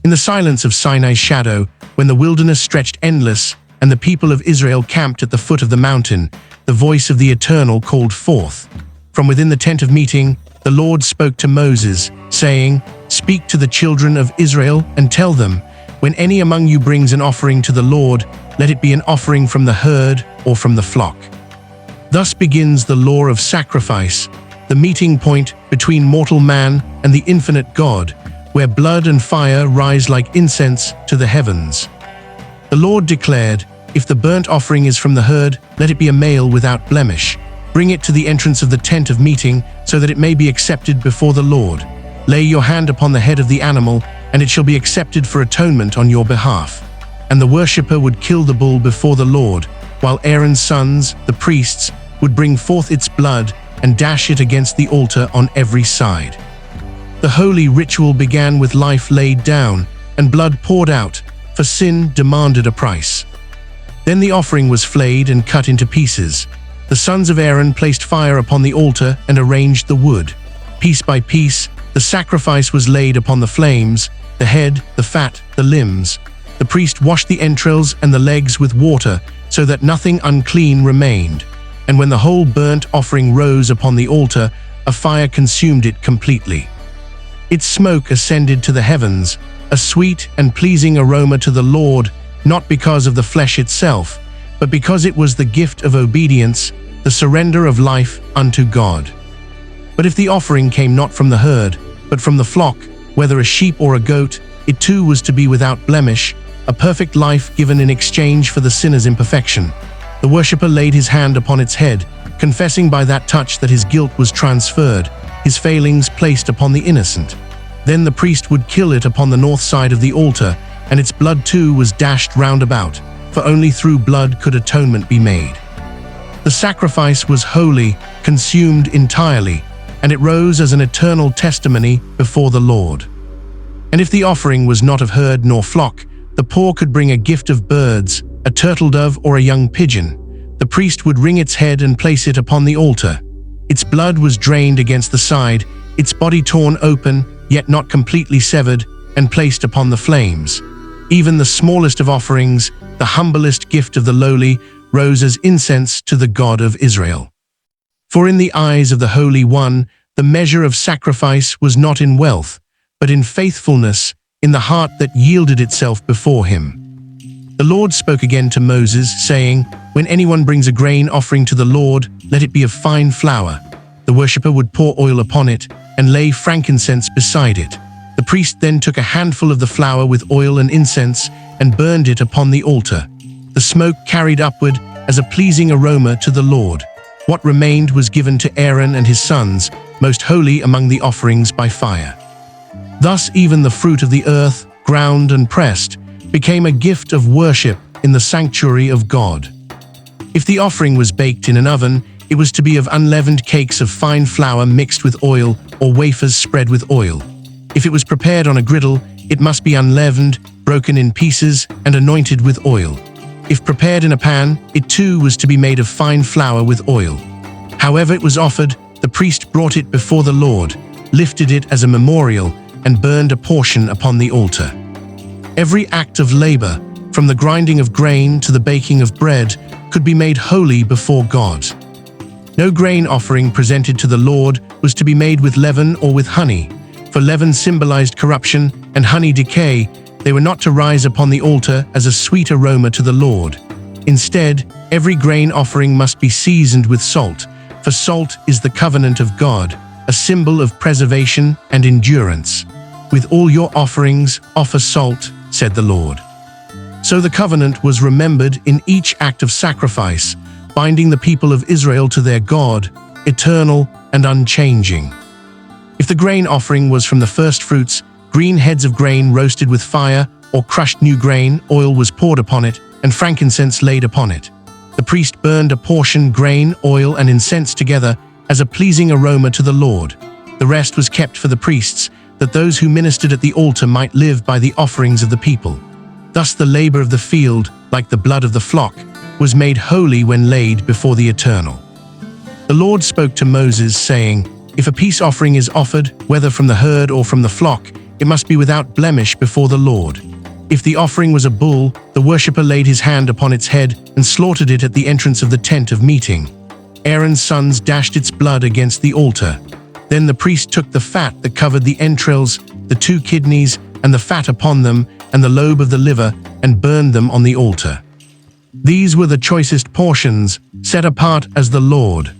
In the silence of Sinai's shadow, when the wilderness stretched endless and the people of Israel camped at the foot of the mountain, the voice of the Eternal called forth. From within the tent of meeting, the Lord spoke to Moses, saying, "Speak to the children of Israel and tell them, when any among you brings an offering to the Lord, let it be an offering from the herd or from the flock." Thus begins the law of sacrifice, the meeting point between mortal man and the infinite God, where blood and fire rise like incense to the heavens. The Lord declared, "If the burnt offering is from the herd, let it be a male without blemish. Bring it to the entrance of the tent of meeting, so that it may be accepted before the Lord. Lay your hand upon the head of the animal, and it shall be accepted for atonement on your behalf." And the worshipper would kill the bull before the Lord, while Aaron's sons, the priests, would bring forth its blood and dash it against the altar on every side. The holy ritual began with life laid down and blood poured out, for sin demanded a price. Then the offering was flayed and cut into pieces. The sons of Aaron placed fire upon the altar and arranged the wood. Piece by piece, the sacrifice was laid upon the flames, the head, the fat, the limbs. The priest washed the entrails and the legs with water, so that nothing unclean remained. And when the whole burnt offering rose upon the altar, a fire consumed it completely. Its smoke ascended to the heavens, a sweet and pleasing aroma to the Lord, not because of the flesh itself, but because it was the gift of obedience, the surrender of life unto God. But if the offering came not from the herd, but from the flock, whether a sheep or a goat, it too was to be without blemish, a perfect life given in exchange for the sinner's imperfection. The worshipper laid his hand upon its head, confessing by that touch that his guilt was transferred, his failings placed upon the innocent. Then the priest would kill it upon the north side of the altar, and its blood too was dashed round about, for only through blood could atonement be made. The sacrifice was holy, consumed entirely, and it rose as an eternal testimony before the Lord. And if the offering was not of herd nor flock, the poor could bring a gift of birds, a turtle dove or a young pigeon. The priest would wring its head and place it upon the altar. Its blood was drained against the side, its body torn open, yet not completely severed, and placed upon the flames. Even the smallest of offerings, the humblest gift of the lowly, rose as incense to the God of Israel. For in the eyes of the Holy One, the measure of sacrifice was not in wealth, but in faithfulness, in the heart that yielded itself before him. The Lord spoke again to Moses, saying, "When anyone brings a grain offering to the Lord, let it be of fine flour." The worshipper would pour oil upon it and lay frankincense beside it. The priest then took a handful of the flour with oil and incense and burned it upon the altar. The smoke carried upward as a pleasing aroma to the Lord. What remained was given to Aaron and his sons, most holy among the offerings by fire. Thus even the fruit of the earth, ground and pressed, became a gift of worship in the sanctuary of God. If the offering was baked in an oven, it was to be of unleavened cakes of fine flour mixed with oil, or wafers spread with oil. If it was prepared on a griddle, it must be unleavened, broken in pieces, and anointed with oil. If prepared in a pan, it too was to be made of fine flour with oil. However it was offered, the priest brought it before the Lord, lifted it as a memorial, and burned a portion upon the altar. Every act of labor, from the grinding of grain to the baking of bread, could be made holy before God. No grain offering presented to the Lord was to be made with leaven or with honey, for leaven symbolized corruption and honey decay. They were not to rise upon the altar as a sweet aroma to the Lord. Instead, every grain offering must be seasoned with salt, for salt is the covenant of God, a symbol of preservation and endurance. "With all your offerings, offer salt," said the Lord. So the covenant was remembered in each act of sacrifice, binding the people of Israel to their God, eternal and unchanging. If the grain offering was from the first fruits, green heads of grain roasted with fire, or crushed new grain, oil was poured upon it, and frankincense laid upon it. The priest burned a portion, grain, oil, and incense together, as a pleasing aroma to the Lord. The rest was kept for the priests, that those who ministered at the altar might live by the offerings of the people. Thus the labor of the field, like the blood of the flock, was made holy when laid before the Eternal. The Lord spoke to Moses, saying, "If a peace offering is offered, whether from the herd or from the flock, it must be without blemish before the Lord. If the offering was a bull, the worshipper laid his hand upon its head and slaughtered it at the entrance of the tent of meeting. Aaron's sons dashed its blood against the altar. Then the priest took the fat that covered the entrails, the 2 kidneys, and the fat upon them, and the lobe of the liver, and burned them on the altar. These were the choicest portions, set apart as the Lord.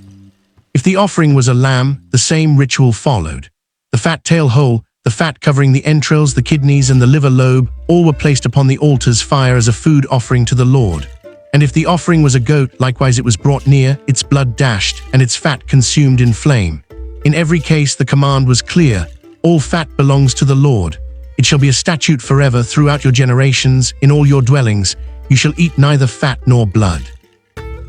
If the offering was a lamb, the same ritual followed. The fat tail whole, the fat covering the entrails, the kidneys, and the liver lobe, all were placed upon the altar's fire as a food offering to the Lord. And if the offering was a goat, likewise it was brought near, its blood dashed, and its fat consumed in flame. In every case the command was clear: all fat belongs to the Lord. It shall be a statute forever throughout your generations, in all your dwellings. You shall eat neither fat nor blood.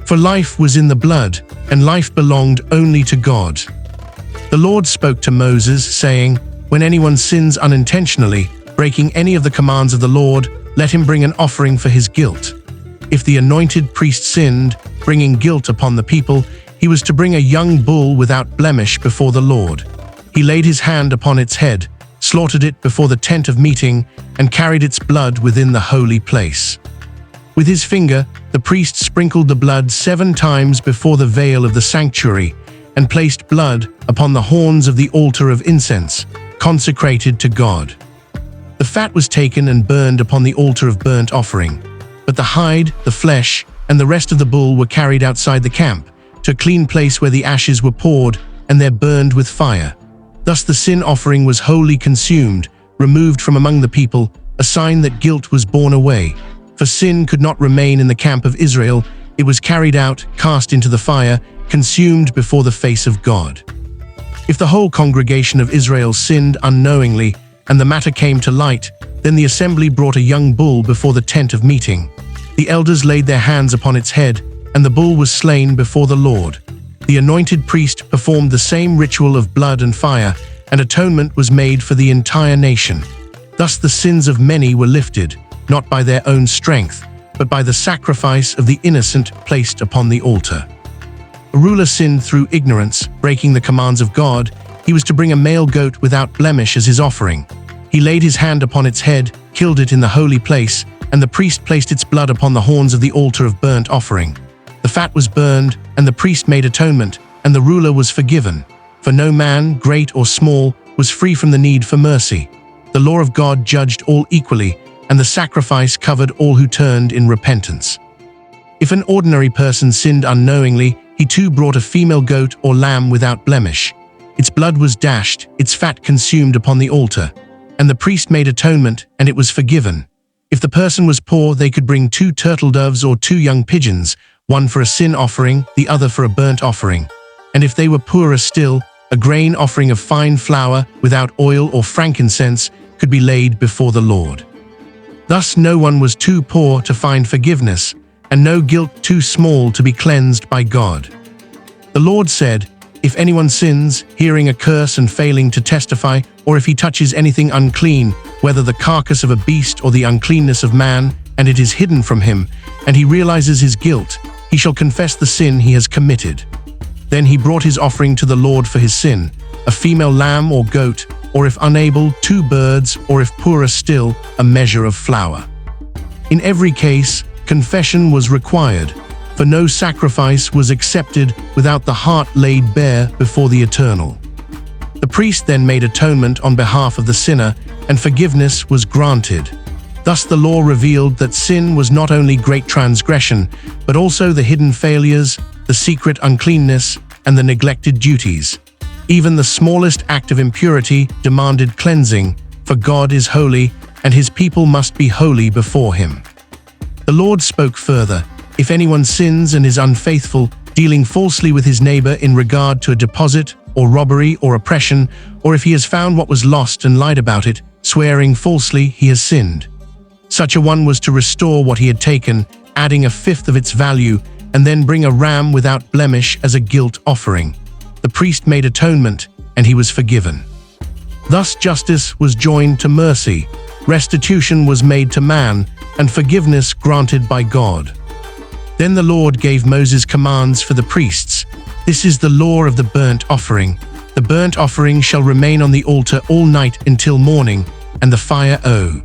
For life was in the blood, and life belonged only to God. The Lord spoke to Moses, saying, "When anyone sins unintentionally, breaking any of the commands of the Lord, let him bring an offering for his guilt. If the anointed priest sinned, bringing guilt upon the people, he was to bring a young bull without blemish before the Lord. He laid his hand upon its head, slaughtered it before the tent of meeting, and carried its blood within the holy place. With his finger, the priest sprinkled the blood 7 times before the veil of the sanctuary, and placed blood upon the horns of the altar of incense, consecrated to God. The fat was taken and burned upon the altar of burnt offering, but the hide, the flesh, and the rest of the bull were carried outside the camp, to a clean place where the ashes were poured, and there burned with fire. Thus the sin offering was wholly consumed, removed from among the people, a sign that guilt was borne away. For sin could not remain in the camp of Israel, it was carried out, cast into the fire, consumed before the face of God. If the whole congregation of Israel sinned unknowingly, and the matter came to light, then the assembly brought a young bull before the tent of meeting. The elders laid their hands upon its head, and the bull was slain before the Lord. The anointed priest performed the same ritual of blood and fire, and atonement was made for the entire nation. Thus the sins of many were lifted, not by their own strength, but by the sacrifice of the innocent placed upon the altar. A ruler sinned through ignorance, breaking the commands of God. He was to bring a male goat without blemish as his offering. He laid his hand upon its head, killed it in the holy place, and the priest placed its blood upon the horns of the altar of burnt offering. The fat was burned, and the priest made atonement, and the ruler was forgiven. For no man, great or small, was free from the need for mercy. The law of God judged all equally, and the sacrifice covered all who turned in repentance. If an ordinary person sinned unknowingly, he too brought a female goat or lamb without blemish. Its blood was dashed, its fat consumed upon the altar, and the priest made atonement, and it was forgiven. If the person was poor, they could bring 2 turtle doves or 2 young pigeons, one for a sin offering, the other for a burnt offering. And if they were poorer still, a grain offering of fine flour, without oil or frankincense, could be laid before the Lord. Thus no one was too poor to find forgiveness, and no guilt too small to be cleansed by God. The Lord said, "If anyone sins, hearing a curse and failing to testify, or if he touches anything unclean, whether the carcass of a beast or the uncleanness of man, and it is hidden from him, and he realizes his guilt, he shall confess the sin he has committed. Then he brought his offering to the Lord for his sin, a female lamb or goat, or if unable, 2 birds, or if poorer still, a measure of flour. In every case, confession was required, for no sacrifice was accepted without the heart laid bare before the Eternal. The priest then made atonement on behalf of the sinner, and forgiveness was granted. Thus the law revealed that sin was not only great transgression, but also the hidden failures, the secret uncleanness, and the neglected duties. Even the smallest act of impurity demanded cleansing, for God is holy, and his people must be holy before him. The Lord spoke further, "If anyone sins and is unfaithful, dealing falsely with his neighbor in regard to a deposit, or robbery, or oppression, or if he has found what was lost and lied about it, swearing falsely, he has sinned. Such a one was to restore what he had taken, adding 1/5 of its value, and then bring a ram without blemish as a guilt offering. The priest made atonement, and he was forgiven. Thus justice was joined to mercy, restitution was made to man, and forgiveness granted by God. Then the Lord gave Moses commands for the priests. This is the law of the burnt offering. The burnt offering shall remain on the altar all night until morning. and the fire O.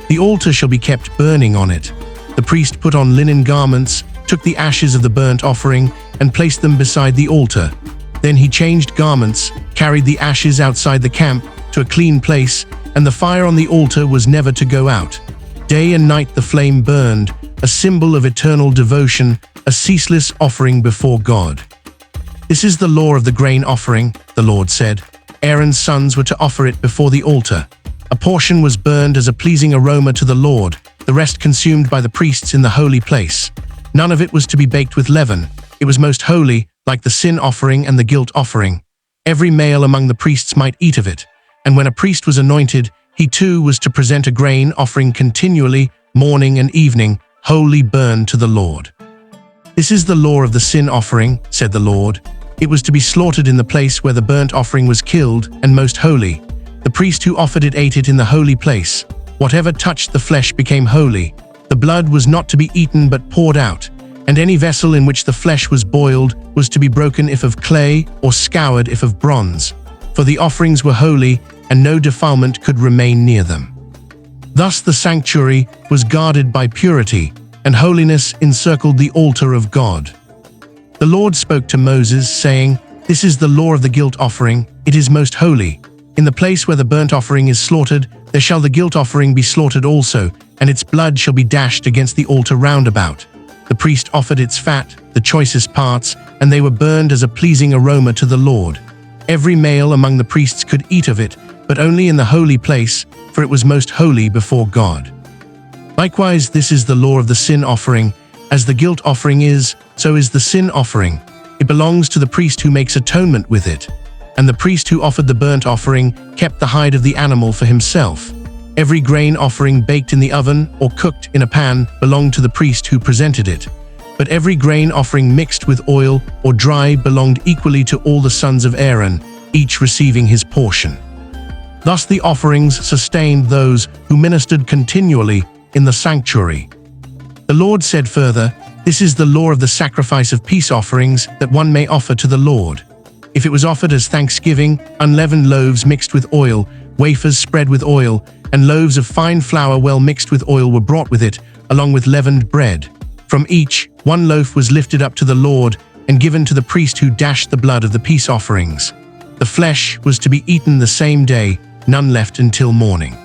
The altar shall be kept burning on it. The priest put on linen garments, took the ashes of the burnt offering, and placed them beside the altar. Then he changed garments, carried the ashes outside the camp to a clean place, and the fire on the altar was never to go out. Day and night the flame burned, a symbol of eternal devotion, a ceaseless offering before God. This is the law of the grain offering, the Lord said. Aaron's sons were to offer it before the altar. A portion was burned as a pleasing aroma to the Lord, the rest consumed by the priests in the holy place. None of it was to be baked with leaven. It was most holy, like the sin offering and the guilt offering. Every male among the priests might eat of it. And when a priest was anointed, he too was to present a grain offering continually, morning and evening, wholly burned to the Lord. This is the law of the sin offering, said the Lord. It was to be slaughtered in the place where the burnt offering was killed, and most holy. The priest who offered it ate it in the holy place. Whatever touched the flesh became holy. The blood was not to be eaten but poured out, and any vessel in which the flesh was boiled was to be broken if of clay, or scoured if of bronze. For the offerings were holy, and no defilement could remain near them. Thus the sanctuary was guarded by purity, and holiness encircled the altar of God. The Lord spoke to Moses, saying, "This is the law of the guilt offering. It is most holy. In the place where the burnt offering is slaughtered, there shall the guilt offering be slaughtered also, and its blood shall be dashed against the altar round about. The priest offered its fat, the choicest parts, and they were burned as a pleasing aroma to the Lord. Every male among the priests could eat of it, but only in the holy place, for it was most holy before God. Likewise, this is the law of the sin offering. As the guilt offering is, so is the sin offering. It belongs to the priest who makes atonement with it. And the priest who offered the burnt offering kept the hide of the animal for himself. Every grain offering baked in the oven or cooked in a pan belonged to the priest who presented it. But every grain offering mixed with oil or dry belonged equally to all the sons of Aaron, each receiving his portion. Thus the offerings sustained those who ministered continually in the sanctuary. The Lord said further, "This is the law of the sacrifice of peace offerings that one may offer to the Lord. If it was offered as thanksgiving, unleavened loaves mixed with oil, wafers spread with oil, and loaves of fine flour well mixed with oil were brought with it, along with leavened bread. From each, one loaf was lifted up to the Lord and given to the priest who dashed the blood of the peace offerings. The flesh was to be eaten the same day, none left until morning.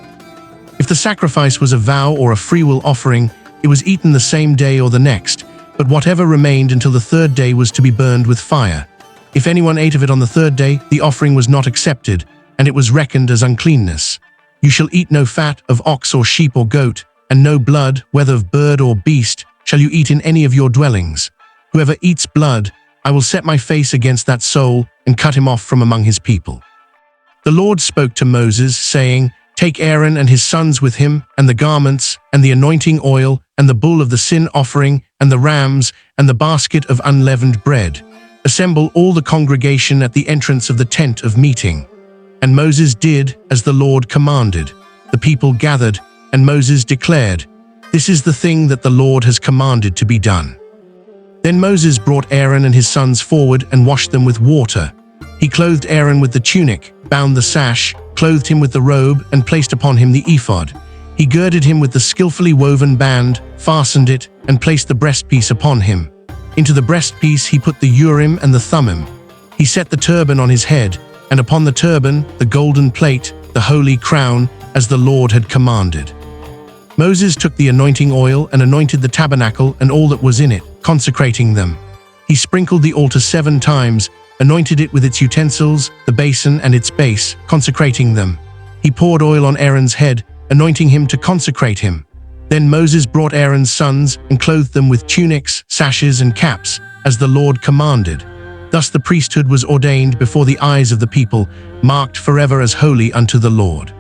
If the sacrifice was a vow or a freewill offering, it was eaten the same day or the next, but whatever remained until the third day was to be burned with fire. If anyone ate of it on the third day, the offering was not accepted, and it was reckoned as uncleanness. You shall eat no fat of ox or sheep or goat, and no blood, whether of bird or beast, shall you eat in any of your dwellings. Whoever eats blood, I will set my face against that soul and cut him off from among his people." The Lord spoke to Moses, saying, "Take Aaron and his sons with him, and the garments, and the anointing oil, and the bull of the sin offering, and the rams, and the basket of unleavened bread. Assemble all the congregation at the entrance of the tent of meeting." And Moses did as the Lord commanded. The people gathered, and Moses declared, "This is the thing that the Lord has commanded to be done." Then Moses brought Aaron and his sons forward and washed them with water. He clothed Aaron with the tunic, bound the sash, clothed him with the robe, and placed upon him the ephod. He girded him with the skillfully woven band, fastened it, and placed the breastpiece upon him. Into the breastpiece he put the Urim and the Thummim. He set the turban on his head, and upon the turban the golden plate, the holy crown, as the Lord had commanded. Moses took the anointing oil and anointed the tabernacle and all that was in it, consecrating them. He sprinkled the altar 7 times, anointed it with its utensils, the basin and its base, consecrating them. He poured oil on Aaron's head, anointing him to consecrate him. Then Moses brought Aaron's sons and clothed them with tunics, sashes, and caps, as the Lord commanded. Thus the priesthood was ordained before the eyes of the people, marked forever as holy unto the Lord.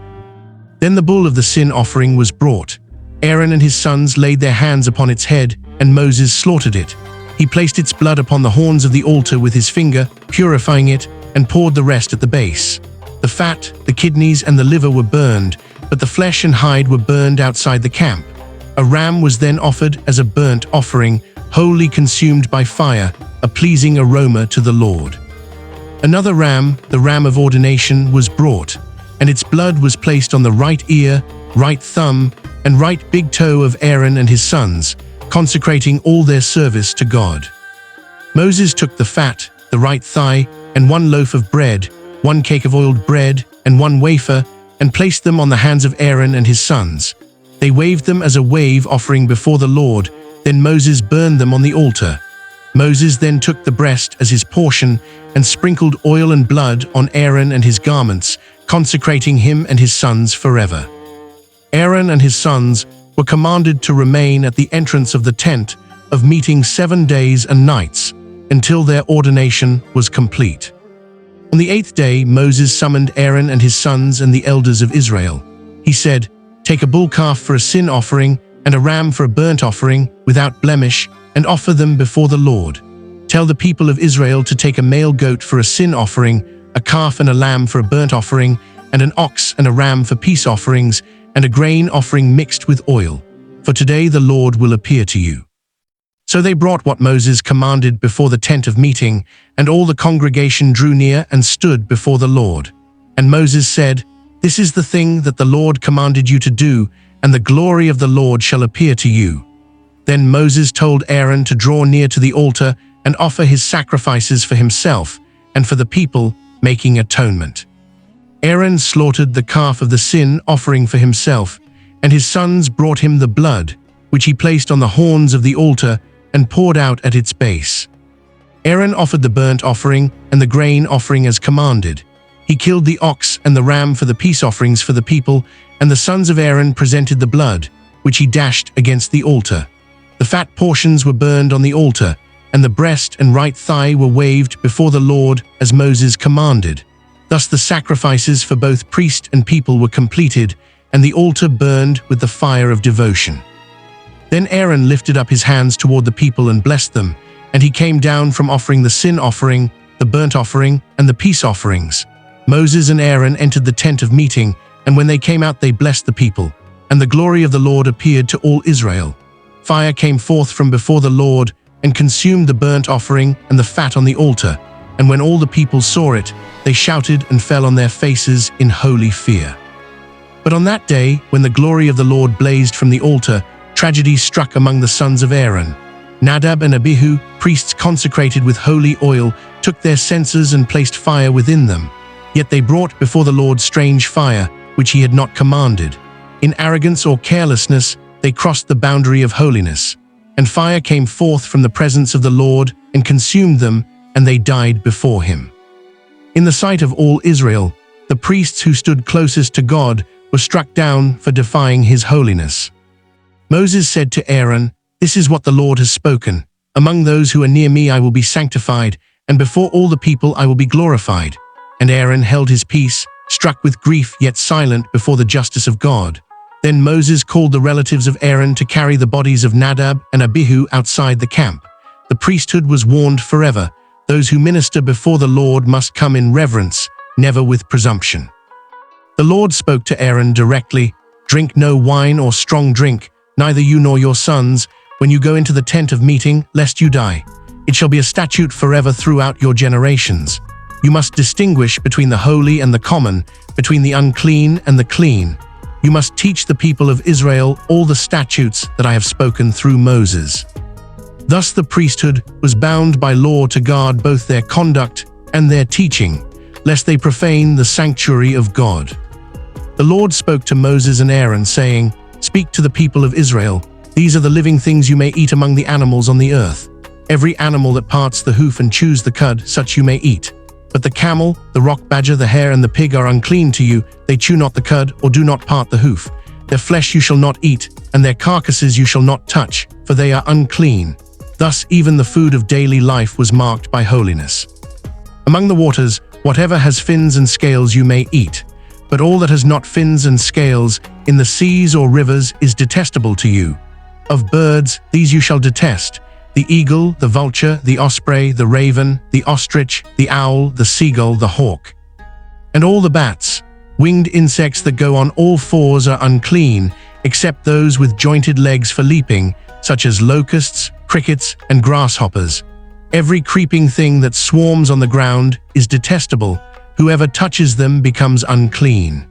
Then the bull of the sin offering was brought. Aaron and his sons laid their hands upon its head, and Moses slaughtered it. He placed its blood upon the horns of the altar with his finger, purifying it, and poured the rest at the base. The fat, the kidneys, and the liver were burned, but the flesh and hide were burned outside the camp. A ram was then offered as a burnt offering, wholly consumed by fire, a pleasing aroma to the Lord. Another ram, the ram of ordination, was brought. and its blood was placed on the right ear, right thumb, and right big toe of Aaron and his sons, consecrating all their service to God. Moses took the fat, the right thigh, and 1 loaf of bread, 1 cake of oiled bread, and 1 wafer, and placed them on the hands of Aaron and his sons. They waved them as a wave offering before the Lord. Then Moses burned them on the altar. Moses then took the breast as his portion and sprinkled oil and blood on Aaron and his garments, consecrating him and his sons forever. Aaron and his sons were commanded to remain at the entrance of the tent of meeting 7 days and nights, until their ordination was complete. On the 8th day, Moses summoned Aaron and his sons and the elders of Israel. He said, "Take a bull calf for a sin offering and a ram for a burnt offering without blemish, and offer them before the Lord. Tell the people of Israel to take a male goat for a sin offering, a calf and a lamb for a burnt offering, and an ox and a ram for peace offerings, and a grain offering mixed with oil. For today the Lord will appear to you." So they brought what Moses commanded before the tent of meeting, and all the congregation drew near and stood before the Lord. And Moses said, "This is the thing that the Lord commanded you to do, and the glory of the Lord shall appear to you." Then Moses told Aaron to draw near to the altar and offer his sacrifices for himself and for the people, making atonement. Aaron slaughtered the calf of the sin offering for himself, and his sons brought him the blood, which he placed on the horns of the altar and poured out at its base. Aaron offered the burnt offering and the grain offering as commanded. He killed the ox and the ram for the peace offerings for the people, and the sons of Aaron presented the blood, which he dashed against the altar. The fat portions were burned on the altar, and the breast and right thigh were waved before the Lord as Moses commanded. Thus the sacrifices for both priest and people were completed, and the altar burned with the fire of devotion. Then Aaron lifted up his hands toward the people and blessed them, and he came down from offering the sin offering, the burnt offering, and the peace offerings. Moses and Aaron entered the tent of meeting, and when they came out they blessed the people, and the glory of the Lord appeared to all Israel. Fire came forth from before the Lord and consumed the burnt offering and the fat on the altar, and when all the people saw it, they shouted and fell on their faces in holy fear. But on that day, when the glory of the Lord blazed from the altar, tragedy struck among the sons of Aaron. Nadab and Abihu, priests consecrated with holy oil, took their censers and placed fire within them. Yet they brought before the Lord strange fire, which he had not commanded. In arrogance or carelessness, they crossed the boundary of holiness, and fire came forth from the presence of the Lord and consumed them, and they died before him. In the sight of all Israel, the priests who stood closest to God were struck down for defying his holiness. Moses said to Aaron, "This is what the Lord has spoken. Among those who are near me I will be sanctified, and before all the people I will be glorified." And Aaron held his peace, struck with grief yet silent before the justice of God. Then Moses called the relatives of Aaron to carry the bodies of Nadab and Abihu outside the camp. The priesthood was warned forever. Those who minister before the Lord must come in reverence, never with presumption. The Lord spoke to Aaron directly, "Drink no wine or strong drink, neither you nor your sons, when you go into the tent of meeting, lest you die. It shall be a statute forever throughout your generations. You must distinguish between the holy and the common, between the unclean and the clean. You must teach the people of Israel all the statutes that I have spoken through Moses." Thus the priesthood was bound by law to guard both their conduct and their teaching, lest they profane the sanctuary of God. The Lord spoke to Moses and Aaron, saying, "Speak to the people of Israel. These are the living things you may eat among the animals on the earth. Every animal that parts the hoof and chews the cud, such you may eat. But the camel, the rock badger, the hare, and the pig are unclean to you. They chew not the cud or do not part the hoof. Their flesh you shall not eat, and their carcasses you shall not touch, for they are unclean." Thus even the food of daily life was marked by holiness. Among the waters, whatever has fins and scales you may eat, but all that has not fins and scales in the seas or rivers is detestable to you. Of birds, these you shall detest: the eagle, the vulture, the osprey, the raven, the ostrich, the owl, the seagull, the hawk. And all the bats, winged insects that go on all fours are unclean, except those with jointed legs for leaping, such as locusts, crickets, and grasshoppers. Every creeping thing that swarms on the ground is detestable, Whoever touches them becomes unclean.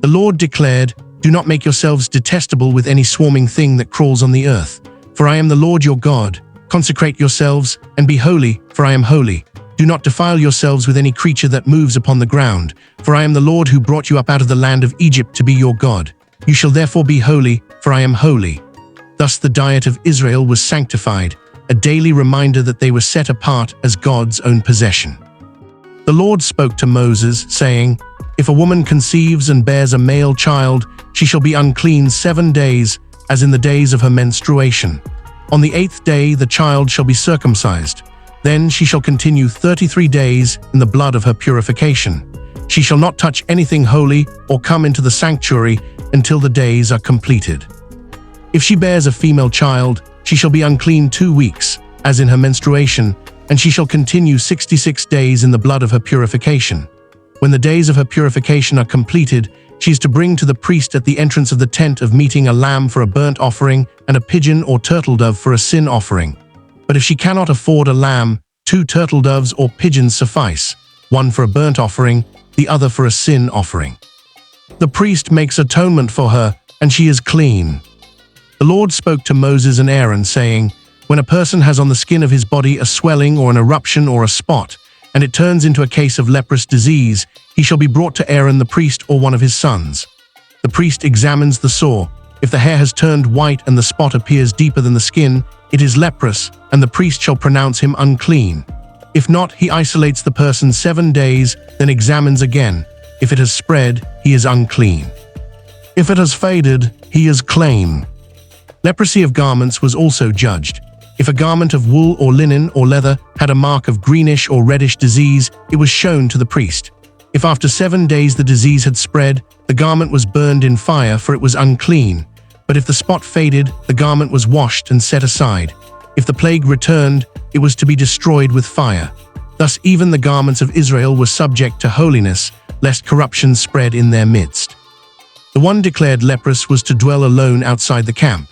The Lord declared, "Do not make yourselves detestable with any swarming thing that crawls on the earth. For I am the Lord your God. Consecrate yourselves and be holy, for I am holy. Do not defile yourselves with any creature that moves upon the ground, for I am the Lord who brought you up out of the land of Egypt to be your God. You shall therefore be holy, for I am holy." Thus the diet of Israel was sanctified, a daily reminder that they were set apart as God's own possession. The Lord spoke to Moses, saying, "If a woman conceives and bears a male child, she shall be unclean 7 days, as in the days of her menstruation. On the 8th day the child shall be circumcised. Then she shall continue 33 days in the blood of her purification. She shall not touch anything holy or come into the sanctuary until the days are completed. If she bears a female child, she shall be unclean 2 weeks, as in her menstruation, and she shall continue 66 days in the blood of her purification. When the days of her purification are completed, she is to bring to the priest at the entrance of the tent of meeting a lamb for a burnt offering and a pigeon or turtle dove for a sin offering. But if she cannot afford a lamb, 2 turtle doves or pigeons suffice, one for a burnt offering, the other for a sin offering. The priest makes atonement for her, and she is clean." The Lord spoke to Moses and Aaron, saying, "When a person has on the skin of his body a swelling or an eruption or a spot, and it turns into a case of leprous disease, he shall be brought to Aaron the priest or one of his sons. The priest examines the sore. If the hair has turned white and the spot appears deeper than the skin, it is leprous, and the priest shall pronounce him unclean. If not, he isolates the person 7 days, then examines again. If it has spread, he is unclean. If it has faded, he is clean." Leprosy of garments was also judged. If a garment of wool or linen or leather had a mark of greenish or reddish disease, it was shown to the priest. If after 7 days the disease had spread, the garment was burned in fire, for it was unclean. But if the spot faded, the garment was washed and set aside. If the plague returned, it was to be destroyed with fire. Thus even the garments of Israel were subject to holiness, lest corruption spread in their midst. The one declared leprous was to dwell alone outside the camp.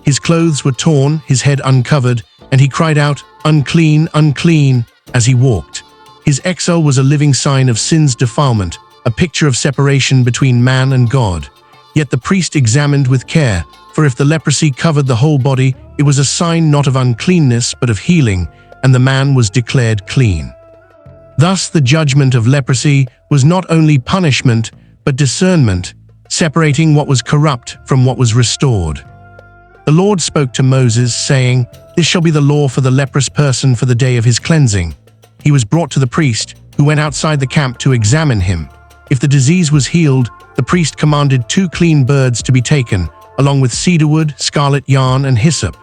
His clothes were torn, his head uncovered, and he cried out, "Unclean, unclean," as he walked. His exile was a living sign of sin's defilement, a picture of separation between man and God. Yet the priest examined with care, for if the leprosy covered the whole body, it was a sign not of uncleanness but of healing, and the man was declared clean. Thus the judgment of leprosy was not only punishment, but discernment, separating what was corrupt from what was restored. The Lord spoke to Moses, saying, "This shall be the law for the leprous person for the day of his cleansing. He was brought to the priest, who went outside the camp to examine him. If the disease was healed, the priest commanded 2 clean birds to be taken, along with cedarwood, scarlet yarn, and hyssop.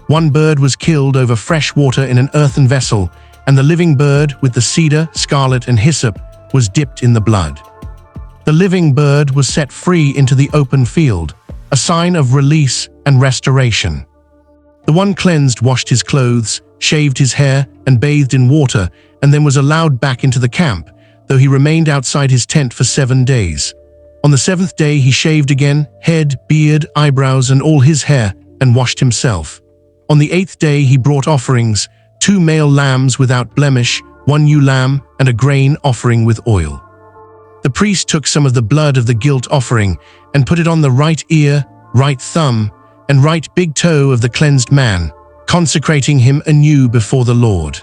1 bird was killed over fresh water in an earthen vessel, and the living bird with the cedar, scarlet, and hyssop was dipped in the blood. The living bird was set free into the open field, a sign of release and restoration. The one cleansed washed his clothes, shaved his hair, and bathed in water, and then was allowed back into the camp, though he remained outside his tent for 7 days. On the 7th day he shaved again, head, beard, eyebrows, and all his hair, and washed himself. On the 8th day he brought offerings, 2 male lambs without blemish, 1 ewe lamb, and a grain offering with oil. The priest took some of the blood of the guilt offering and put it on the right ear, right thumb, and right big toe of the cleansed man, consecrating him anew before the Lord.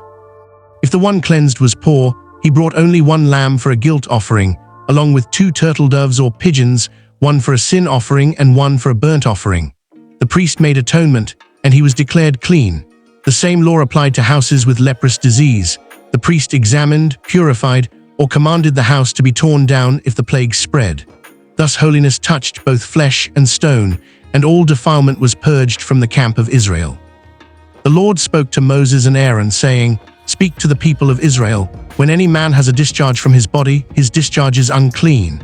If the one cleansed was poor, he brought only 1 lamb for a guilt offering, along with 2 turtle doves or pigeons, 1 for a sin offering and 1 for a burnt offering. The priest made atonement, and he was declared clean. The same law applied to houses with leprous disease. The priest examined, purified, or commanded the house to be torn down if the plague spread. Thus holiness touched both flesh and stone, and all defilement was purged from the camp of Israel. The Lord spoke to Moses and Aaron, saying, "Speak to the people of Israel. When any man has a discharge from his body, his discharge is unclean.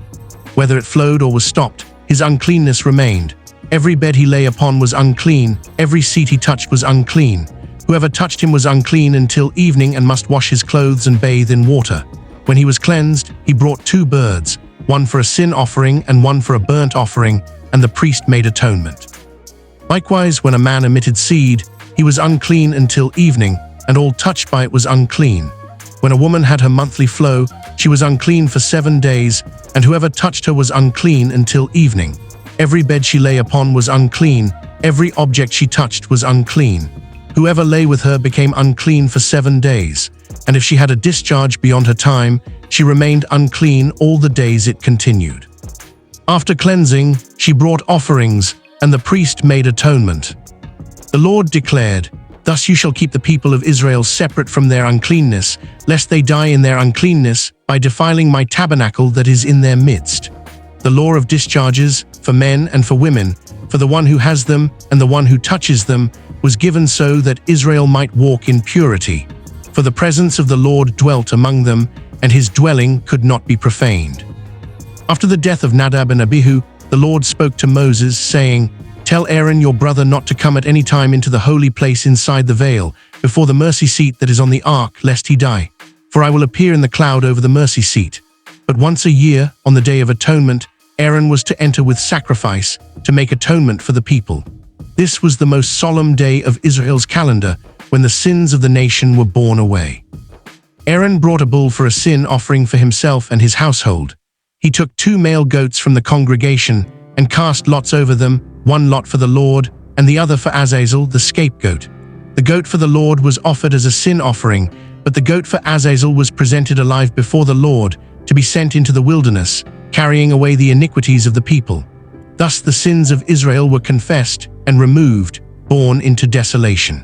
Whether it flowed or was stopped, his uncleanness remained. Every bed he lay upon was unclean, every seat he touched was unclean. Whoever touched him was unclean until evening and must wash his clothes and bathe in water. When he was cleansed, he brought 2 birds, 1 for a sin offering and 1 for a burnt offering, and the priest made atonement. Likewise, when a man emitted seed, he was unclean until evening, and all touched by it was unclean. When a woman had her monthly flow, she was unclean for 7 days, and whoever touched her was unclean until evening. Every bed she lay upon was unclean, every object she touched was unclean. Whoever lay with her became unclean for 7 days, and if she had a discharge beyond her time, she remained unclean all the days it continued. After cleansing, she brought offerings, and the priest made atonement. The Lord declared, "Thus you shall keep the people of Israel separate from their uncleanness, lest they die in their uncleanness by defiling my tabernacle that is in their midst." The law of discharges, for men and for women, for the one who has them and the one who touches them, was given so that Israel might walk in purity. For the presence of the Lord dwelt among them, and his dwelling could not be profaned. After the death of Nadab and Abihu, the Lord spoke to Moses, saying, "Tell Aaron your brother not to come at any time into the holy place inside the veil, before the mercy seat that is on the ark, lest he die. For I will appear in the cloud over the mercy seat." But once a year, on the Day of Atonement, Aaron was to enter with sacrifice to make atonement for the people. This was the most solemn day of Israel's calendar, when the sins of the nation were borne away. Aaron brought a bull for a sin offering for himself and his household. He took 2 male goats from the congregation and cast lots over them, one lot for the Lord and the other for Azazel, the scapegoat. The goat for the Lord was offered as a sin offering, but the goat for Azazel was presented alive before the Lord to be sent into the wilderness, carrying away the iniquities of the people. Thus the sins of Israel were confessed and removed, borne into desolation.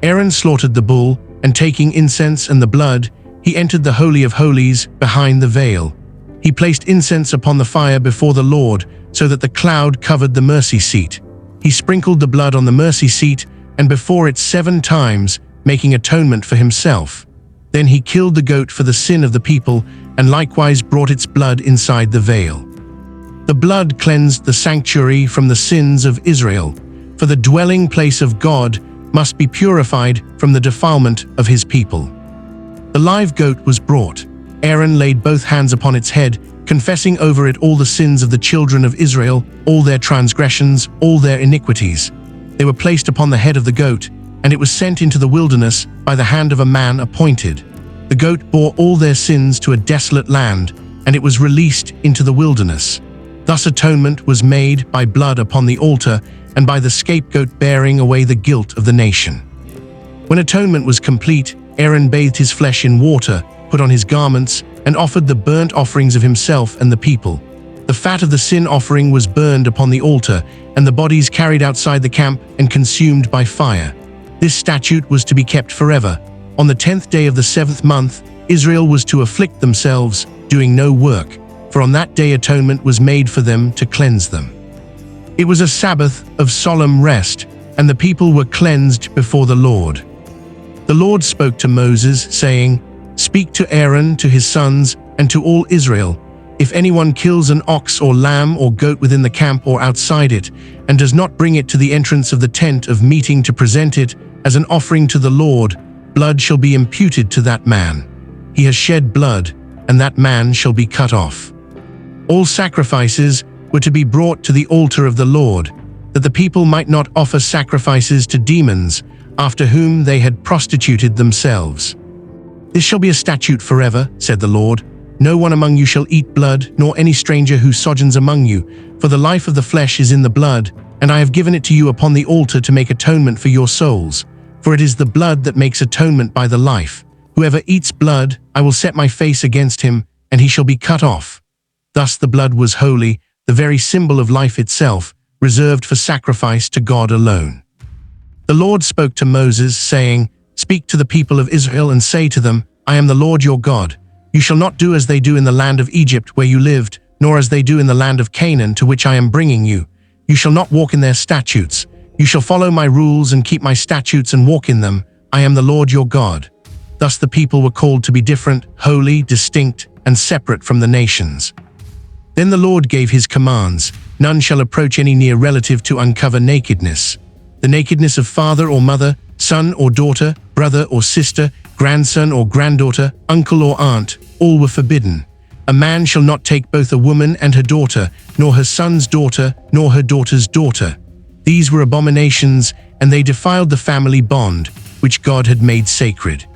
Aaron slaughtered the bull, and taking incense and the blood, he entered the Holy of Holies behind the veil. He placed incense upon the fire before the Lord, so that the cloud covered the mercy seat. He sprinkled the blood on the mercy seat and before it 7 times, making atonement for himself. Then he killed the goat for the sin of the people, and likewise brought its blood inside the veil. The blood cleansed the sanctuary from the sins of Israel, for the dwelling place of God must be purified from the defilement of his people. The live goat was brought. Aaron laid both hands upon its head, confessing over it all the sins of the children of Israel, all their transgressions, all their iniquities. They were placed upon the head of the goat, and it was sent into the wilderness by the hand of a man appointed. The goat bore all their sins to a desolate land, and it was released into the wilderness. Thus atonement was made by blood upon the altar, and by the scapegoat bearing away the guilt of the nation. When atonement was complete, Aaron bathed his flesh in water, put on his garments, and offered the burnt offerings of himself and the people. The fat of the sin offering was burned upon the altar, and the bodies carried outside the camp and consumed by fire. This statute was to be kept forever. On the 10th day of the 7th month, Israel was to afflict themselves, doing no work, for on that day atonement was made for them to cleanse them. It was a Sabbath of solemn rest, and the people were cleansed before the Lord. The Lord spoke to Moses, saying, "Speak to Aaron, to his sons, and to all Israel. If anyone kills an ox or lamb or goat within the camp or outside it, and does not bring it to the entrance of the tent of meeting to present it as an offering to the Lord, blood shall be imputed to that man. He has shed blood, and that man shall be cut off." All sacrifices were to be brought to the altar of the Lord, that the people might not offer sacrifices to demons, after whom they had prostituted themselves. "This shall be a statute forever," said the Lord. "No one among you shall eat blood, nor any stranger who sojourns among you, for the life of the flesh is in the blood, and I have given it to you upon the altar to make atonement for your souls. For it is the blood that makes atonement by the life. Whoever eats blood, I will set my face against him, and he shall be cut off." Thus the blood was holy, the very symbol of life itself, reserved for sacrifice to God alone. The Lord spoke to Moses, saying, "Speak to the people of Israel and say to them, I am the Lord your God. You shall not do as they do in the land of Egypt where you lived, nor as they do in the land of Canaan to which I am bringing you. You shall not walk in their statutes. You shall follow my rules and keep my statutes and walk in them. I am the Lord your God." Thus the people were called to be different, holy, distinct, and separate from the nations. Then the Lord gave his commands. None shall approach any near relative to uncover nakedness. The nakedness of father or mother, son or daughter, brother or sister, grandson or granddaughter, uncle or aunt, all were forbidden. A man shall not take both a woman and her daughter, nor her son's daughter, nor her daughter's daughter. These were abominations, and they defiled the family bond, which God had made sacred.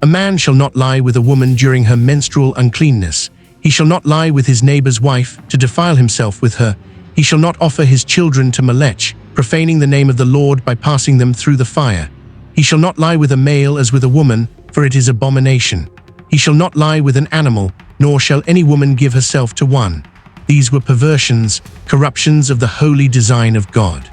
A man shall not lie with a woman during her menstrual uncleanness. He shall not lie with his neighbor's wife to defile himself with her. He shall not offer his children to Molech, profaning the name of the Lord by passing them through the fire. He shall not lie with a male as with a woman, for it is abomination. He shall not lie with an animal, nor shall any woman give herself to one. These were perversions, corruptions of the holy design of God.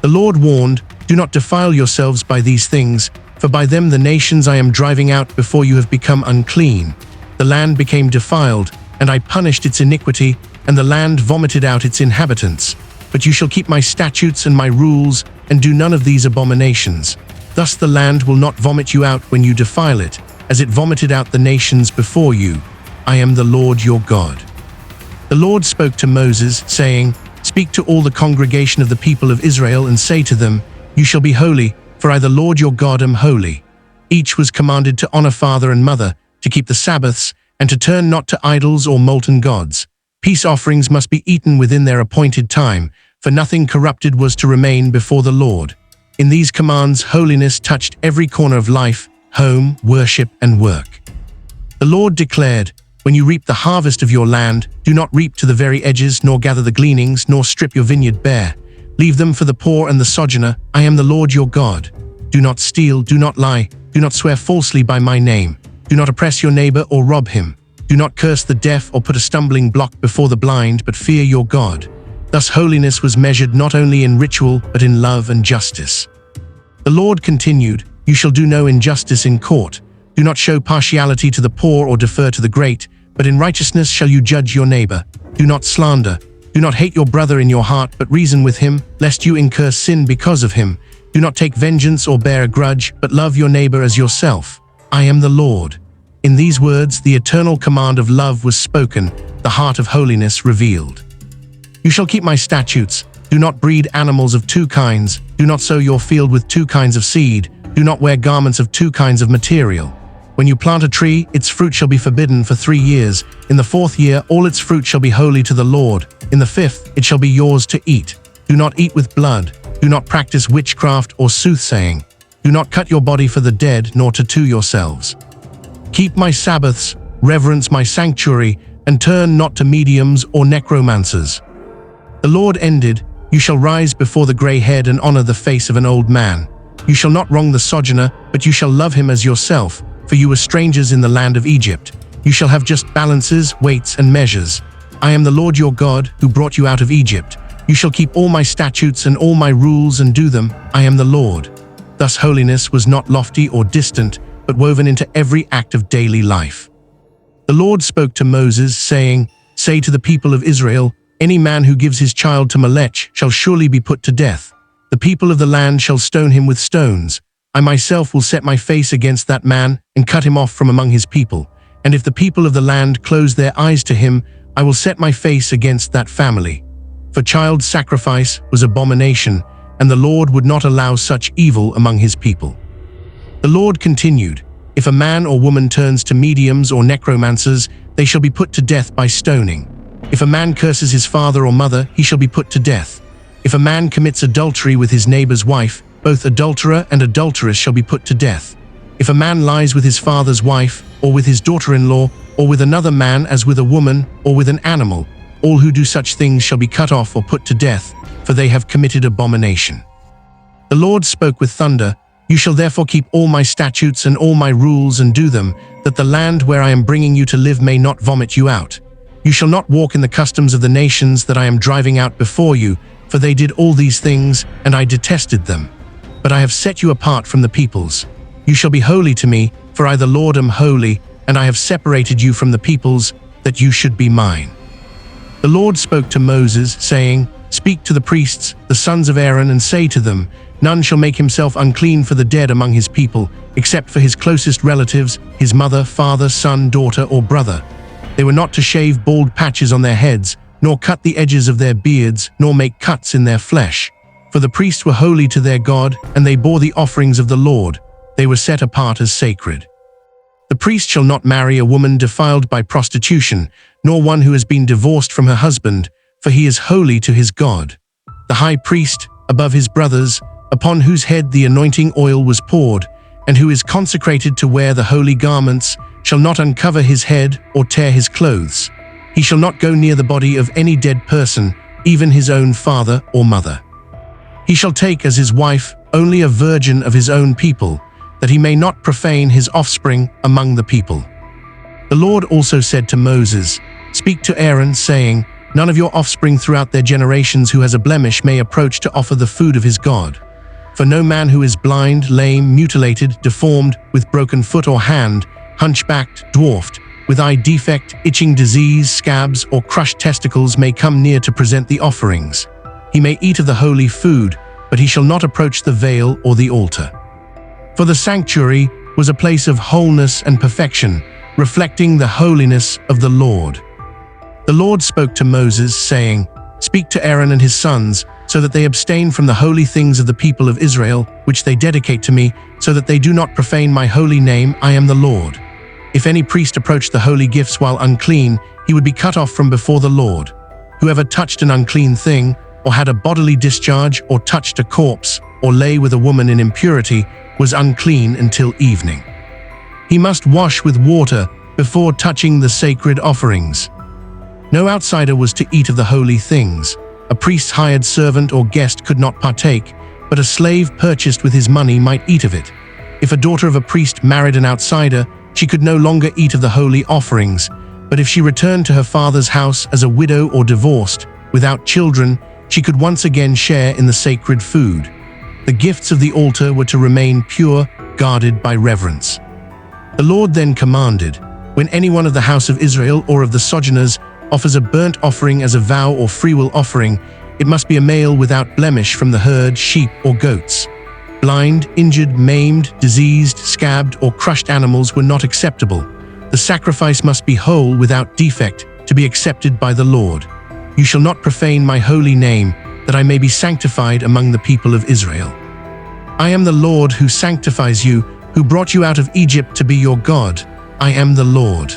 The Lord warned, "Do not defile yourselves by these things, for by them the nations I am driving out before you have become unclean. The land became defiled, and I punished its iniquity, and the land vomited out its inhabitants. But you shall keep my statutes and my rules, and do none of these abominations. Thus the land will not vomit you out when you defile it, as it vomited out the nations before you. I am the Lord your God." The Lord spoke to Moses, saying, "Speak to all the congregation of the people of Israel and say to them, You shall be holy, for I the Lord your God am holy." Each was commanded to honor father and mother, to keep the Sabbaths, and to turn not to idols or molten gods. Peace offerings must be eaten within their appointed time, for nothing corrupted was to remain before the Lord. In these commands, holiness touched every corner of life, home, worship, and work. The Lord declared, "When you reap the harvest of your land, do not reap to the very edges, nor gather the gleanings, nor strip your vineyard bare. Leave them for the poor and the sojourner. I am the Lord your God. Do not steal, do not lie, do not swear falsely by my name. Do not oppress your neighbor or rob him. Do not curse the deaf or put a stumbling block before the blind, but fear your God." Thus holiness was measured not only in ritual, but in love and justice. The Lord continued, "You shall do no injustice in court. Do not show partiality to the poor or defer to the great, but in righteousness shall you judge your neighbor. Do not slander. Do not hate your brother in your heart, but reason with him, lest you incur sin because of him. Do not take vengeance or bear a grudge, but love your neighbor as yourself. I am the Lord." In these words, the eternal command of love was spoken, the heart of holiness revealed. "You shall keep my statutes. Do not breed animals of two kinds. Do not sow your field with two kinds of seed. Do not wear garments of two kinds of material. When you plant a tree, its fruit shall be forbidden for 3 years. In the 4th year, all its fruit shall be holy to the Lord. In the 5th, it shall be yours to eat. Do not eat with blood. Do not practice witchcraft or soothsaying. Do not cut your body for the dead, nor tattoo yourselves. Keep my Sabbaths, reverence my sanctuary, and turn not to mediums or necromancers." The Lord ended, "You shall rise before the gray head and honor the face of an old man. You shall not wrong the sojourner, but you shall love him as yourself, for you were strangers in the land of Egypt. You shall have just balances, weights, and measures. I am the Lord your God, who brought you out of Egypt. You shall keep all my statutes and all my rules and do them. I am the Lord." Thus holiness was not lofty or distant, but woven into every act of daily life. The Lord spoke to Moses, saying, "Say to the people of Israel, any man who gives his child to Molech shall surely be put to death. The people of the land shall stone him with stones. I myself will set my face against that man and cut him off from among his people. And if the people of the land close their eyes to him, I will set my face against that family." For child sacrifice was abomination, and the Lord would not allow such evil among his people. The Lord continued, "If a man or woman turns to mediums or necromancers, they shall be put to death by stoning. If a man curses his father or mother, he shall be put to death. If a man commits adultery with his neighbor's wife, both adulterer and adulteress shall be put to death. If a man lies with his father's wife, or with his daughter-in-law, or with another man as with a woman, or with an animal, all who do such things shall be cut off or put to death, for they have committed abomination." The Lord spoke with thunder, "You shall therefore keep all my statutes and all my rules and do them, that the land where I am bringing you to live may not vomit you out. You shall not walk in the customs of the nations that I am driving out before you, for they did all these things, and I detested them. But I have set you apart from the peoples. You shall be holy to me, for I the Lord am holy, and I have separated you from the peoples, that you should be mine." The Lord spoke to Moses, saying, "Speak to the priests, the sons of Aaron, and say to them, None shall make himself unclean for the dead among his people, except for his closest relatives, his mother, father, son, daughter, or brother. They were not to shave bald patches on their heads, nor cut the edges of their beards, nor make cuts in their flesh. For the priests were holy to their God, and they bore the offerings of the Lord. They were set apart as sacred. The priest shall not marry a woman defiled by prostitution, nor one who has been divorced from her husband, for he is holy to his God. The high priest, above his brothers, upon whose head the anointing oil was poured, and who is consecrated to wear the holy garments shall not uncover his head or tear his clothes. He shall not go near the body of any dead person, even his own father or mother. He shall take as his wife only a virgin of his own people, that he may not profane his offspring among the people. The Lord also said to Moses, "Speak to Aaron, saying, None of your offspring throughout their generations who has a blemish may approach to offer the food of his God. For no man who is blind, lame, mutilated, deformed, with broken foot or hand, hunchbacked, dwarfed, with eye defect, itching disease, scabs, or crushed testicles may come near to present the offerings. He may eat of the holy food, but he shall not approach the veil or the altar." For the sanctuary was a place of wholeness and perfection, reflecting the holiness of the Lord. The Lord spoke to Moses, saying, "Speak to Aaron and his sons, so that they abstain from the holy things of the people of Israel, which they dedicate to me, so that they do not profane my holy name. I am the Lord. If any priest approached the holy gifts while unclean, he would be cut off from before the Lord. Whoever touched an unclean thing, or had a bodily discharge, or touched a corpse, or lay with a woman in impurity, was unclean until evening. He must wash with water before touching the sacred offerings. No outsider was to eat of the holy things. A priest's hired servant or guest could not partake, but a slave purchased with his money might eat of it. If a daughter of a priest married an outsider, she could no longer eat of the holy offerings, but if she returned to her father's house as a widow or divorced, without children, she could once again share in the sacred food. The gifts of the altar were to remain pure, guarded by reverence. The Lord then commanded, "When anyone of the house of Israel or of the sojourners offers a burnt offering as a vow or freewill offering, it must be a male without blemish from the herd, sheep or goats. Blind, injured, maimed, diseased, scabbed, or crushed animals were not acceptable. The sacrifice must be whole without defect to be accepted by the Lord. You shall not profane my holy name, that I may be sanctified among the people of Israel. I am the Lord who sanctifies you, who brought you out of Egypt to be your God. I am the Lord."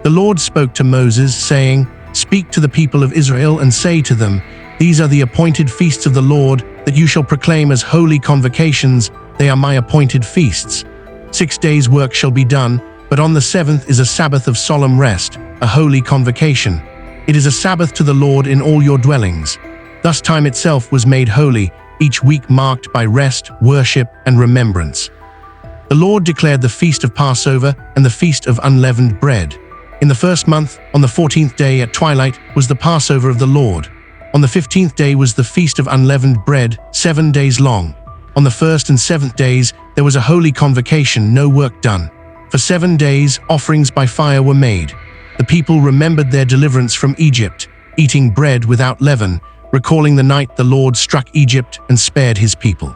The Lord spoke to Moses, saying, "Speak to the people of Israel and say to them, These are the appointed feasts of the Lord, that you shall proclaim as holy convocations. They are my appointed feasts. 6 days' work shall be done, but on the 7th is a Sabbath of solemn rest, a holy convocation. It is a Sabbath to the Lord in all your dwellings. Thus time itself was made holy, each week marked by rest, worship, and remembrance." The Lord declared the feast of Passover and the feast of unleavened bread. In the first month, on the 14th day at twilight, was the Passover of the Lord. On the 15th day was the feast of unleavened bread, 7 days long. On the 1st and 7th days, there was a holy convocation, no work done. For 7 days, offerings by fire were made. The people remembered their deliverance from Egypt, eating bread without leaven, recalling the night the Lord struck Egypt and spared his people.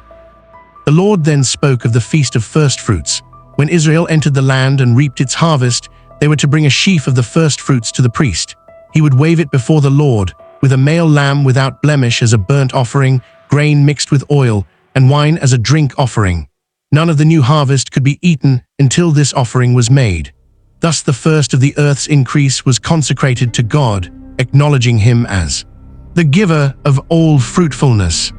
The Lord then spoke of the feast of firstfruits. When Israel entered the land and reaped its harvest, they were to bring a sheaf of the firstfruits to the priest. He would wave it before the Lord, with a male lamb without blemish as a burnt offering, grain mixed with oil, and wine as a drink offering. None of the new harvest could be eaten until this offering was made. Thus the first of the earth's increase was consecrated to God, acknowledging him as the giver of all fruitfulness.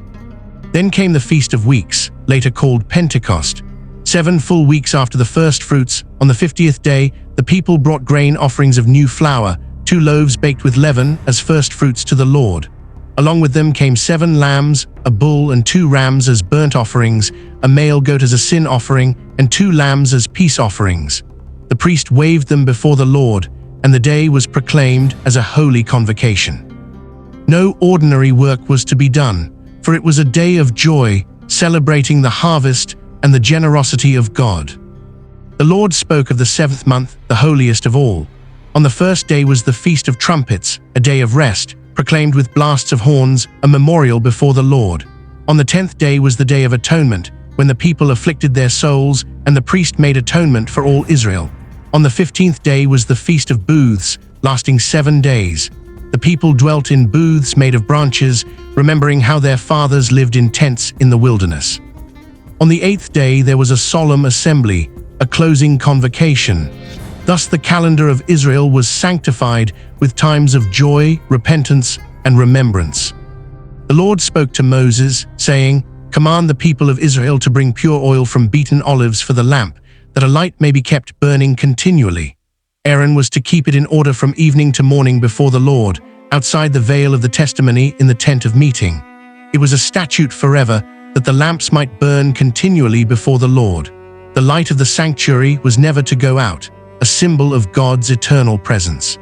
Then came the Feast of Weeks, later called Pentecost. 7 full weeks after the first fruits, on the 50th day, the people brought grain offerings of new flour, 2 loaves baked with leaven as first fruits to the Lord. Along with them came 7 lambs, a bull and 2 rams as burnt offerings, a male goat as a sin offering, and 2 lambs as peace offerings. The priest waved them before the Lord, and the day was proclaimed as a holy convocation. No ordinary work was to be done, for it was a day of joy, celebrating the harvest and the generosity of God. The Lord spoke of the 7th month, the holiest of all. On the first day was the Feast of Trumpets, a day of rest, proclaimed with blasts of horns, a memorial before the Lord. On the 10th day was the Day of Atonement, when the people afflicted their souls, and the priest made atonement for all Israel. On the 15th day was the Feast of Booths, lasting 7 days. The people dwelt in booths made of branches, remembering how their fathers lived in tents in the wilderness. On the 8th day there was a solemn assembly, a closing convocation. Thus the calendar of Israel was sanctified with times of joy, repentance, and remembrance. The Lord spoke to Moses, saying, Command the people of Israel to bring pure oil from beaten olives for the lamp, that a light may be kept burning continually. Aaron was to keep it in order from evening to morning before the Lord, outside the veil of the testimony in the tent of meeting. It was a statute forever that the lamps might burn continually before the Lord. The light of the sanctuary was never to go out, a symbol of God's eternal presence.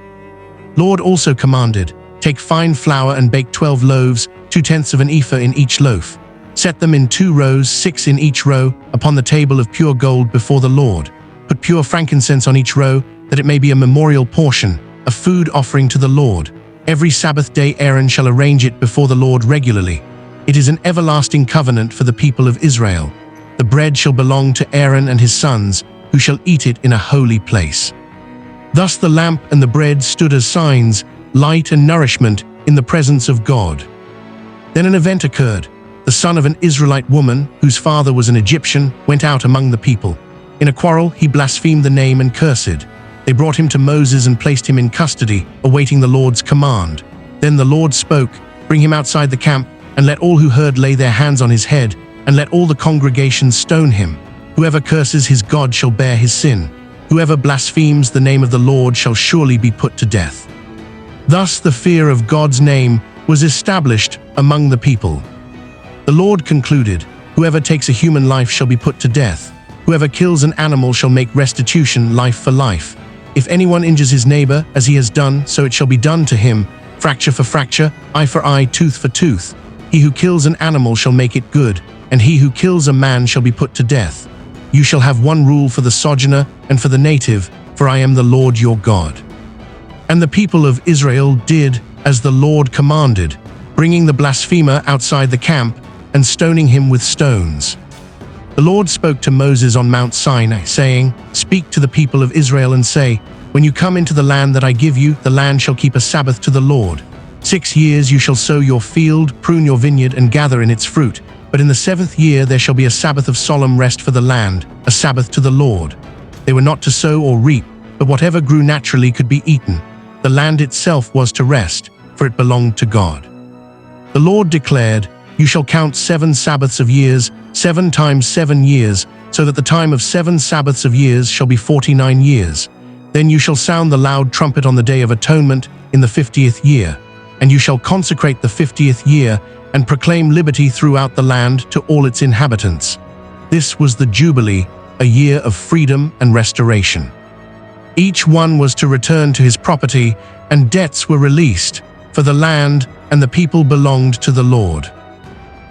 Lord also commanded, take fine flour and bake 12 loaves, 2/10 of an ephah in each loaf. Set them in 2 rows, 6 in each row, upon the table of pure gold before the Lord. Put pure frankincense on each row, that it may be a memorial portion, a food offering to the Lord. Every Sabbath day Aaron shall arrange it before the Lord regularly. It is an everlasting covenant for the people of Israel. The bread shall belong to Aaron and his sons, who shall eat it in a holy place. Thus the lamp and the bread stood as signs, light and nourishment, in the presence of God. Then an event occurred. The son of an Israelite woman, whose father was an Egyptian, went out among the people. In a quarrel he blasphemed the name and cursed. They brought him to Moses and placed him in custody, awaiting the Lord's command. Then the Lord spoke, bring him outside the camp, and let all who heard lay their hands on his head, and let all the congregation stone him. Whoever curses his God shall bear his sin. Whoever blasphemes the name of the Lord shall surely be put to death. Thus the fear of God's name was established among the people. The Lord concluded, whoever takes a human life shall be put to death. Whoever kills an animal shall make restitution life for life. If anyone injures his neighbor, as he has done, so it shall be done to him, fracture for fracture, eye for eye, tooth for tooth. He who kills an animal shall make it good, and he who kills a man shall be put to death. You shall have one rule for the sojourner and for the native, for I am the Lord your God. And the people of Israel did as the Lord commanded, bringing the blasphemer outside the camp and stoning him with stones. The Lord spoke to Moses on Mount Sinai, saying, Speak to the people of Israel and say, When you come into the land that I give you, the land shall keep a Sabbath to the Lord. 6 years you shall sow your field, prune your vineyard, and gather in its fruit. But in the 7th year there shall be a Sabbath of solemn rest for the land, a Sabbath to the Lord. They were not to sow or reap, but whatever grew naturally could be eaten. The land itself was to rest, for it belonged to God. The Lord declared, You shall count 7 Sabbaths of years, 7 times 7 years, so that the time of 7 Sabbaths of years shall be 49 years. Then you shall sound the loud trumpet on the day of atonement in the 50th year, and you shall consecrate the 50th year and proclaim liberty throughout the land to all its inhabitants. This was the Jubilee, a year of freedom and restoration. Each one was to return to his property, and debts were released, for the land and the people belonged to the Lord.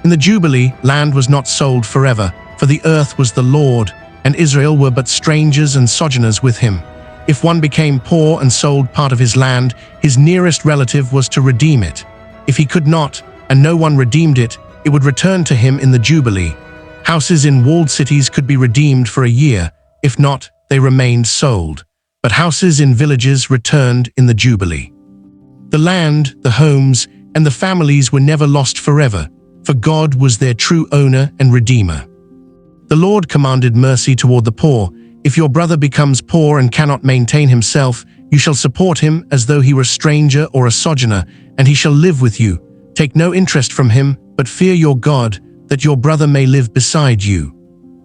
In the Jubilee, land was not sold forever, for the earth was the Lord, and Israel were but strangers and sojourners with him. If one became poor and sold part of his land, his nearest relative was to redeem it. If he could not, and no one redeemed it, it would return to him in the Jubilee. Houses in walled cities could be redeemed for a year, if not, they remained sold. But houses in villages returned in the Jubilee. The land, the homes, and the families were never lost forever, for God was their true owner and redeemer. The Lord commanded mercy toward the poor. If your brother becomes poor and cannot maintain himself, you shall support him as though he were a stranger or a sojourner, and he shall live with you. Take no interest from him, but fear your God, that your brother may live beside you.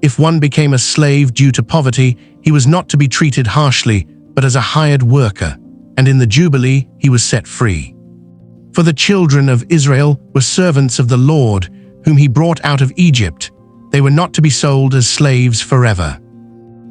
If one became a slave due to poverty, he was not to be treated harshly, but as a hired worker, and in the Jubilee he was set free. For the children of Israel were servants of the Lord, whom he brought out of Egypt. They were not to be sold as slaves forever.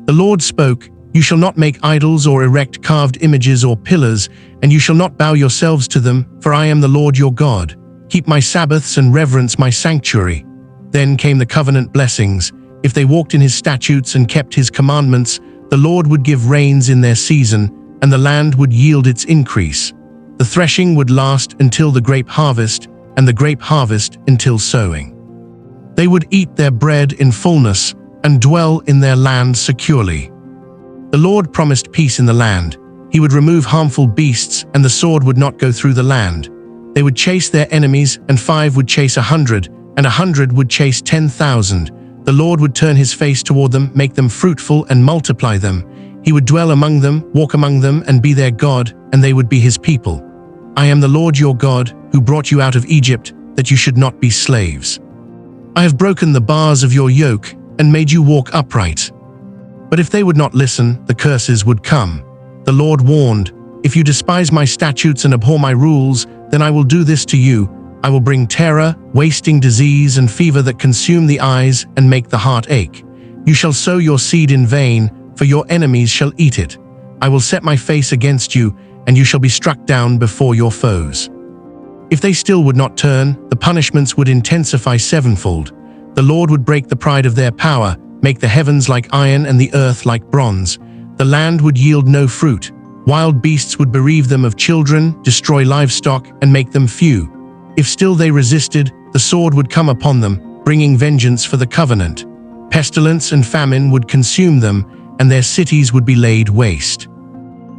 The Lord spoke, You shall not make idols or erect carved images or pillars, and you shall not bow yourselves to them, for I am the Lord your God. Keep my Sabbaths and reverence my sanctuary. Then came the covenant blessings. If they walked in his statutes and kept his commandments, the Lord would give rains in their season, and the land would yield its increase. The threshing would last until the grape harvest, and the grape harvest until sowing. They would eat their bread in fullness, and dwell in their land securely. The Lord promised peace in the land. He would remove harmful beasts, and the sword would not go through the land. They would chase their enemies, and 5 would chase 100, and 100 would chase 10,000. The Lord would turn his face toward them, make them fruitful, and multiply them. He would dwell among them, walk among them, and be their God, and they would be his people. I am the Lord your God, who brought you out of Egypt, that you should not be slaves. I have broken the bars of your yoke and made you walk upright. But if they would not listen, the curses would come. The Lord warned, if you despise my statutes and abhor my rules, then I will do this to you. I will bring terror, wasting disease, and fever that consume the eyes and make the heart ache. You shall sow your seed in vain, for your enemies shall eat it. I will set my face against you, and you shall be struck down before your foes. If they still would not turn, the punishments would intensify sevenfold. The Lord would break the pride of their power, make the heavens like iron and the earth like bronze. The land would yield no fruit. Wild beasts would bereave them of children, destroy livestock, and make them few. If still they resisted, the sword would come upon them, bringing vengeance for the covenant. Pestilence and famine would consume them, and their cities would be laid waste.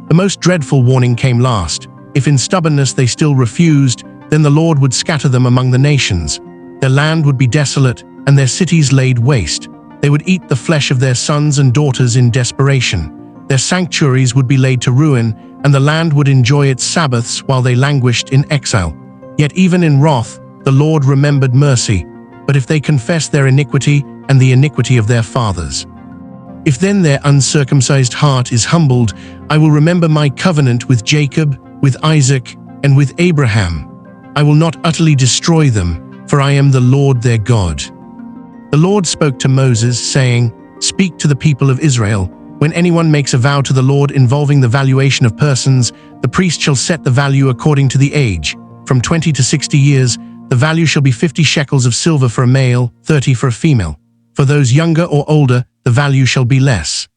The most dreadful warning came last. If in stubbornness they still refused, then the Lord would scatter them among the nations. Their land would be desolate, and their cities laid waste. They would eat the flesh of their sons and daughters in desperation. Their sanctuaries would be laid to ruin, and the land would enjoy its Sabbaths while they languished in exile. Yet even in wrath, the Lord remembered mercy, but if they confess their iniquity and the iniquity of their fathers. If then their uncircumcised heart is humbled, I will remember my covenant with Jacob, with Isaac, and with Abraham. I will not utterly destroy them, for I am the Lord their God. The Lord spoke to Moses, saying, Speak to the people of Israel. When anyone makes a vow to the Lord involving the valuation of persons, the priest shall set the value according to the age. From 20 to 60 years, the value shall be 50 shekels of silver for a male, 30 for a female. For those younger or older, the value shall be less.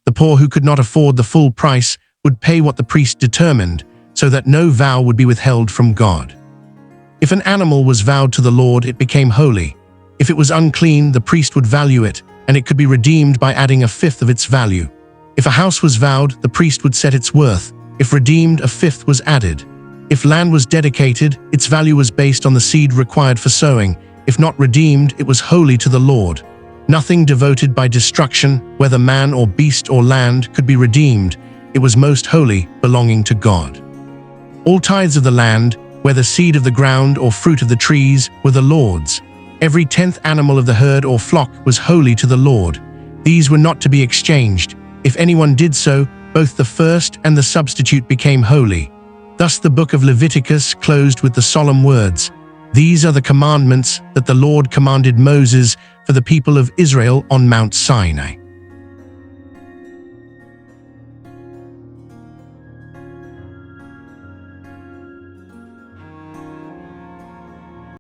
The poor who could not afford the full price would pay what the priest determined, so that no vow would be withheld from God. If an animal was vowed to the Lord, it became holy. If it was unclean, the priest would value it, and it could be redeemed by adding a fifth of its value. If a house was vowed, the priest would set its worth. If redeemed, a fifth was added. If land was dedicated, its value was based on the seed required for sowing. If not redeemed, it was holy to the Lord. Nothing devoted by destruction, whether man or beast or land, could be redeemed. It was most holy, belonging to God. All tithes of the land, whether seed of the ground or fruit of the trees, were the Lord's. Every 10th animal of the herd or flock was holy to the Lord. These were not to be exchanged. If anyone did so, both the first and the substitute became holy. Thus the book of Leviticus closed with the solemn words, These are the commandments that the Lord commanded Moses for the people of Israel on Mount Sinai.